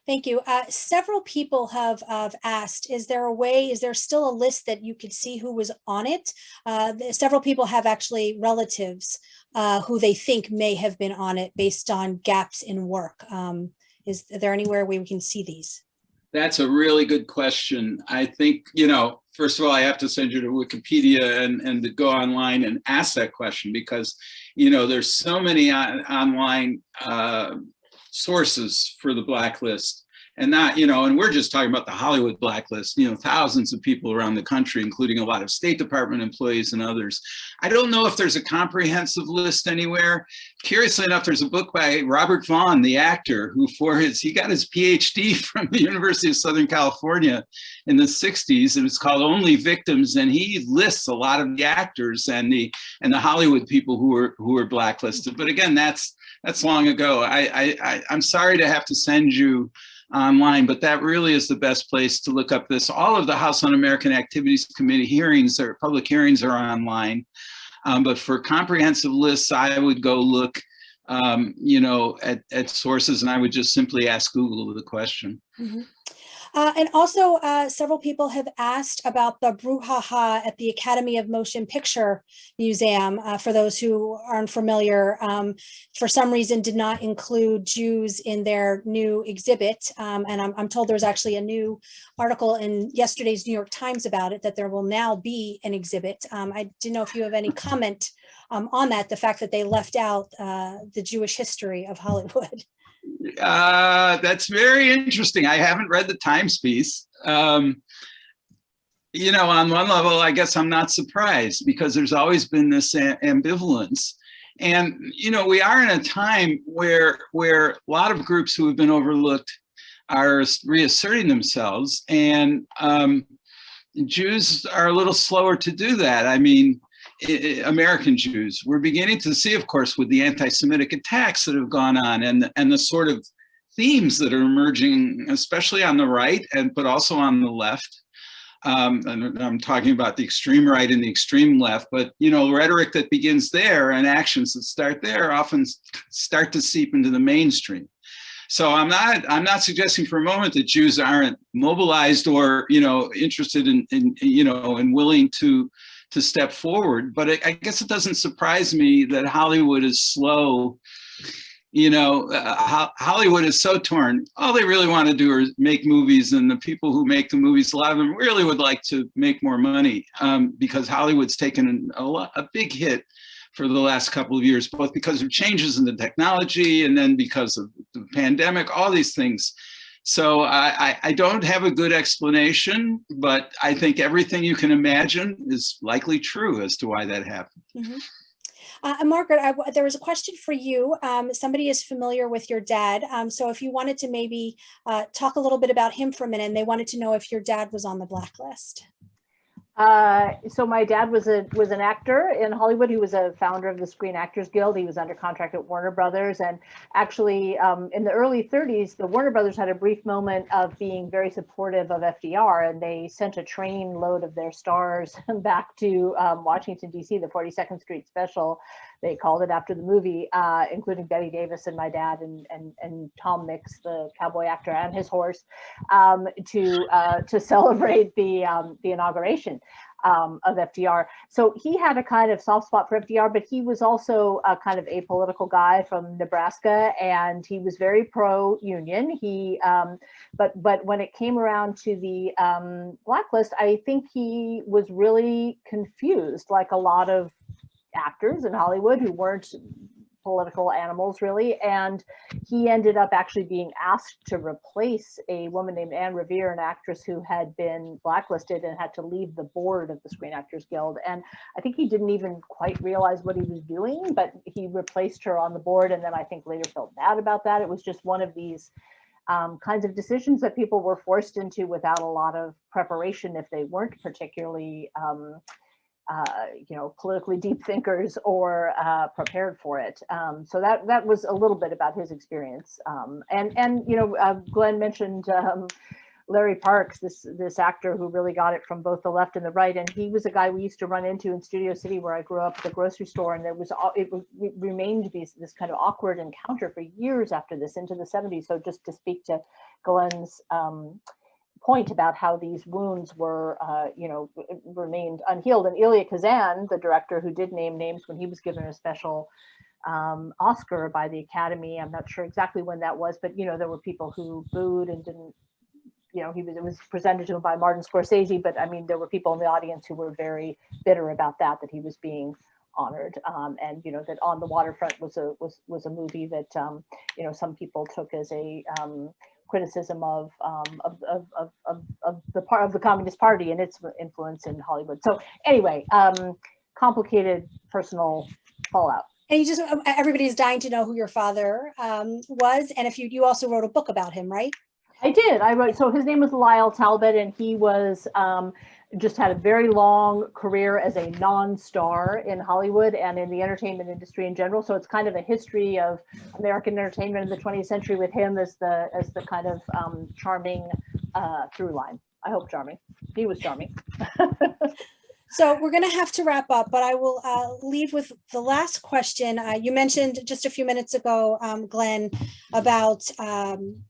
Thank you. Several people have asked, is there still a list that you could see who was on it? Several people have actually relatives who they think may have been on it based on gaps in work. Is there anywhere we can see these? That's a really good question. I think, first of all, I have to send you to Wikipedia and to go online and ask that question, because, there's so many online sources for the blacklist. And that, and we're just talking about the Hollywood blacklist, thousands of people around the country, including a lot of State Department employees and others. I don't know if there's a comprehensive list anywhere. Curiously enough, there's a book by Robert Vaughn, the actor, who he got his PhD from the University of Southern California in the 60s, and it's called Only Victims. And he lists a lot of the actors and the Hollywood people who were blacklisted. But again, that's long ago. I'm sorry to have to send you online, but that really is the best place to look up this. All of the House Un-American Activities Committee hearings or public hearings are online. But for comprehensive lists, I would go look, at sources, and I would just simply ask Google the question. Mm-hmm. And also, several people have asked about the brouhaha at the Academy of Motion Picture Museum. For those who aren't familiar, for some reason did not include Jews in their new exhibit. And I'm told there's actually a new article in yesterday's New York Times about it, that there will now be an exhibit. I didn't know if you have any comment on that, the fact that they left out the Jewish history of Hollywood. That's very interesting. I haven't read the Times piece. On one level, I guess I'm not surprised, because there's always been this ambivalence. And, we are in a time where a lot of groups who have been overlooked are reasserting themselves, and Jews are a little slower to do that. I mean, American Jews. We're beginning to see, of course, with the anti-Semitic attacks that have gone on, and the sort of themes that are emerging, especially on the right, but also on the left. And I'm talking about the extreme right and the extreme left, but rhetoric that begins there and actions that start there often start to seep into the mainstream. So I'm not suggesting for a moment that Jews aren't mobilized or interested in and willing to step forward, but I guess it doesn't surprise me that Hollywood is slow. Hollywood is so torn. All they really want to do is make movies, and the people who make the movies, a lot of them really would like to make more money, because Hollywood's taken a big hit for the last couple of years, both because of changes in the technology and then because of the pandemic, all these things. So I don't have a good explanation, but I think everything you can imagine is likely true as to why that happened. Mm-hmm. Margaret, there was a question for you. Somebody is familiar with your dad. So if you wanted to maybe talk a little bit about him for a minute, and they wanted to know if your dad was on the blacklist. So my dad was an actor in Hollywood. He was a founder of the Screen Actors Guild. He was under contract at Warner Brothers. And actually, in the early 30s, the Warner Brothers had a brief moment of being very supportive of FDR, and they sent a train load of their stars back to Washington, D.C., the 42nd Street Special, they called it after the movie, including Betty Davis and my dad and Tom Mix, the cowboy actor, and his horse, to celebrate the inauguration of FDR. So he had a kind of soft spot for FDR, but he was also a kind of apolitical guy from Nebraska, and he was very pro-union. He, but when it came around to the Blacklist, I think he was really confused, like a lot of actors in Hollywood who weren't political animals really, and he ended up actually being asked to replace a woman named Anne Revere, an actress who had been blacklisted and had to leave the board of the Screen Actors Guild. And I think he didn't even quite realize what he was doing, but he replaced her on the board, and then I think later felt bad about that. It was just one of these kinds of decisions that people were forced into without a lot of preparation if they weren't particularly politically deep thinkers or prepared for it. So that was a little bit about his experience. Glenn mentioned Larry Parks, this actor who really got it from both the left and the right, and he was a guy we used to run into in Studio City, where I grew up, at the grocery store, and it remained to be this kind of awkward encounter for years after this, into the 70s. So just to speak to Glenn's point about how these wounds were, remained unhealed. And Elia Kazan, the director who did name names when he was given a special Oscar by the Academy, I'm not sure exactly when that was, but there were people who booed and didn't, it was presented to him by Martin Scorsese, but I mean, there were people in the audience who were very bitter about that he was being honored, and that On the Waterfront was a movie that some people took as a criticism of the Communist Party and its influence in Hollywood. So anyway, complicated personal fallout. And everybody's dying to know who your father was, and if you also wrote a book about him, right? I did. I wrote. So his name was Lyle Talbot, and he was just had a very long career as a non-star in Hollywood and in the entertainment industry in general. So it's kind of a history of American entertainment in the 20th century with him as the kind of charming through line. I hope charming. He was charming. So we're going to have to wrap up, but I will leave with the last question. You mentioned just a few minutes ago, Glenn, about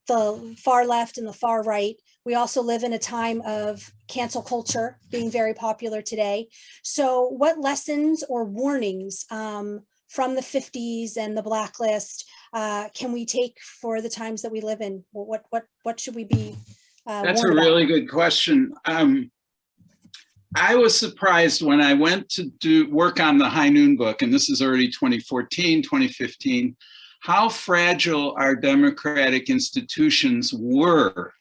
the far left and the far right. We also live in a time of cancel culture being very popular today. So what lessons or warnings from the 50s and the Blacklist can we take for the times that we live in? What should we be That's a really good question. I was surprised when I went to do work on the High Noon book, and this is already 2014, 2015, how fragile our democratic institutions were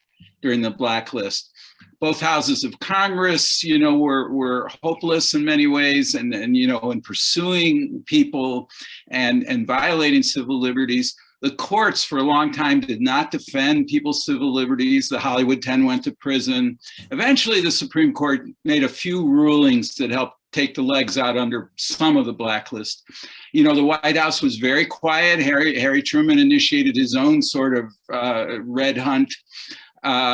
during the Blacklist. Both houses of Congress, were hopeless in many ways, and in pursuing people and violating civil liberties. The courts for a long time did not defend people's civil liberties. The Hollywood 10 went to prison. Eventually, the Supreme Court made a few rulings that helped take the legs out under some of the Blacklist. The White House was very quiet. Harry Truman initiated his own sort of red hunt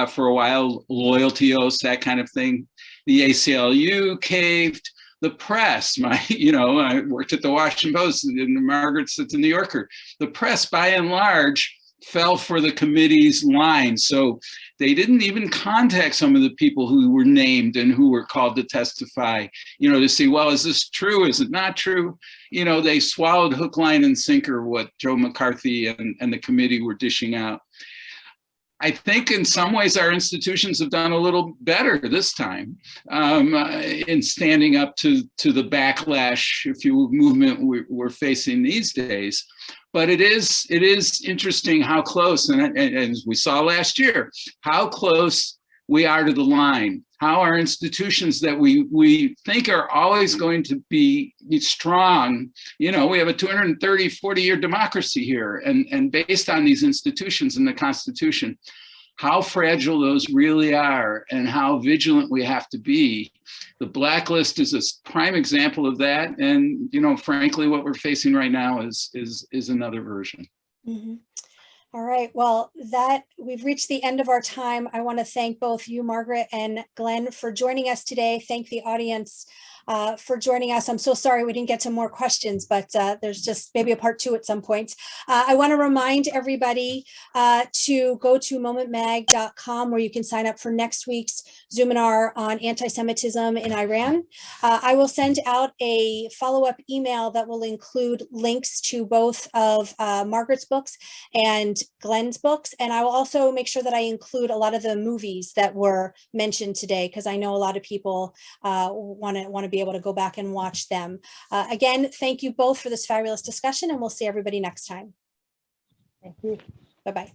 for a while, loyalty oaths, that kind of thing. The ACLU caved. The press, I worked at the Washington Post, and Margaret's at the New Yorker. The press, by and large, fell for the committee's line. So they didn't even contact some of the people who were named and who were called to testify, to see, well, is this true? Is it not true? They swallowed hook, line, and sinker what Joe McCarthy and the committee were dishing out. I think in some ways our institutions have done a little better this time in standing up to the backlash, if you will, movement we're facing these days. But it is interesting how close, and as we saw last year, how close we are to the line, how our institutions that we think are always going to be strong, we have a 230, 40-year democracy here, and based on these institutions and the Constitution, how fragile those really are and how vigilant we have to be. The Blacklist is a prime example of that. And, frankly, what we're facing right now is another version. Mm-hmm. All right. Well, we've reached the end of our time. I want to thank both you, Margaret, and Glenn, for joining us today. Thank the audience for joining us. I'm so sorry we didn't get to more questions, but there's just maybe a part 2 at some point. I want to remind everybody to go to momentmag.com, where you can sign up for next week's Zoominar on anti-Semitism in Iran. I will send out a follow-up email that will include links to both of Margaret's books and Glenn's books. And I will also make sure that I include a lot of the movies that were mentioned today, because I know a lot of people want to be able to go back and watch them. Again, thank you both for this fabulous discussion, and we'll see everybody next time. Thank you. Bye-bye.